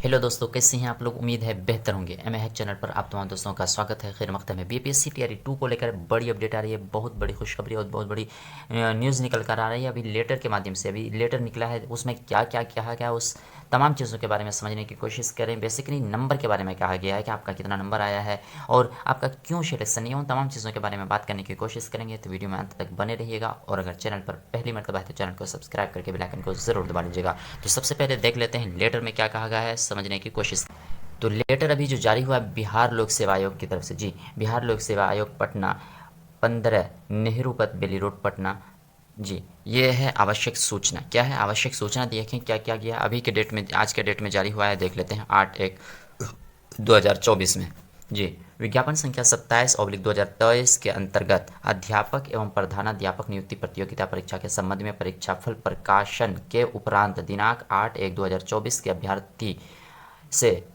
Hello दोस्तों, कैसे हैं आप लोग। उम्मीद है बेहतर होंगे। एम हैक चैनल पर आप तमाम दोस्तों का स्वागत है। खैर मकदम है। बीपीएससी टीआरई 2 को लेकर बड़ी अपडेट आ रही है। बहुत बड़ी खुशखबरी और बहुत बड़ी न्यूज़ निकल कर आ रही है। अभी लेटर के माध्यम से अभी लेटर निकला है, उसमें क्या क्या कहा गया, उस तमाम चीज़ों के बारे में समझने की कोशिश करें। बेसिकली नंबर के बारे में कहा गया है कि आपका कितना नंबर आया है और आपका क्यों सिलेक्शन नहीं है, उन तमाम चीज़ों के बारे में बात करने की कोशिश करेंगे। तो वीडियो में अंत तक बने रहिएगा और अगर चैनल पर पहली मरतबा है तो चैनल को सब्सक्राइब करके बेल आइकन को ज़रूर दबा लीजिएगा। तो सबसे पहले देख लेते हैं लेटर में क्या कहा गया है, समझने की कोशिश। तो लेटर अभी जो जारी हुआ है बिहार लोक सेवा आयोग की तरफ से। जी, बिहार लोक सेवा आयोग पटना 15 नेहरू पथ बेली रोड पटना। जी, ये है आवश्यक सूचना। क्या है आवश्यक सूचना, देखें क्या क्या गया अभी के डेट में, आज के डेट में जारी हुआ है। देख लेते हैं 8/1/2024 में। जी, विज्ञापन संख्या 27/2023 के अंतर्गत अध्यापक एवं प्रधानाध्यापक नियुक्ति प्रतियोगिता परीक्षा के संबंध में परीक्षाफल प्रकाशन के उपरांत दिनांक 8/1/2024 के अभ्यर्थी से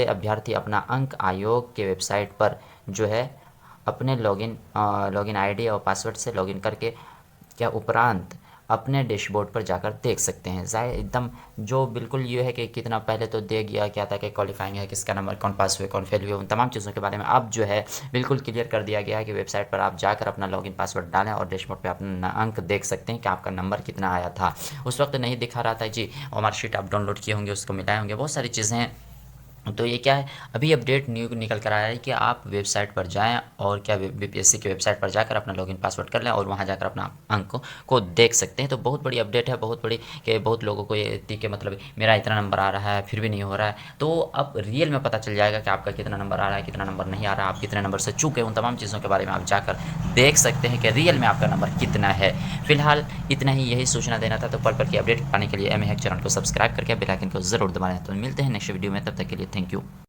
अभ्यर्थी अपना अंक आयोग के वेबसाइट पर जो है अपने लॉगिन आईडी और पासवर्ड से लॉगिन करके क्या उपरांत अपने डैशबोर्ड पर जाकर देख सकते हैं। ज़ाहिर एकदम जो बिल्कुल ये है कि कितना पहले तो दे गया क्या था कि क्वालिफाइंग है, किसका नंबर, कौन पास हुए, कौन फेल हुए, उन तमाम चीज़ों के बारे में अब जो है बिल्कुल क्लियर कर दिया गया है कि वेबसाइट पर आप जाकर अपना लॉगिन पासवर्ड डालें और डैशबोर्ड पे अपना अंक देख सकते हैं कि आपका नंबर कितना आया था। उस वक्त नहीं दिखा रहा था जी, और मार्कशीट आप डाउनलोड किए होंगे, उसको मिलाए होंगे, बहुत सारी चीज़ें हैं। तो ये क्या है, अभी अपडेट न्यू निकल कर आया है कि आप वेबसाइट पर जाएं और क्या बीपीएससी की वेबसाइट पर जाकर अपना लॉगिन पासवर्ड कर लें और वहां जाकर अपना अंक को देख सकते हैं। तो बहुत बड़ी अपडेट है, बहुत बड़ी, कि बहुत लोगों को ये थी कि मतलब मेरा इतना नंबर आ रहा है फिर भी नहीं हो रहा है। तो अब रियल में पता चल जाएगा कि आपका कितना नंबर आ रहा है, कितना नंबर नहीं आ रहा, आप कितने नंबर से चूके, उन तमाम चीज़ों के बारे में आप जाकर देख सकते हैं कि रियल में आपका नंबर कितना है। फिलहाल इतना ही, यही सूचना देना था। तो पल पल की अपडेट पाने के लिए एम हैक चैनल को सब्सक्राइब करके बेल आइकन को जरूर दबाएं। तो मिलते हैं नेक्स्ट वीडियो में, तब तक के लिए थैंक यू।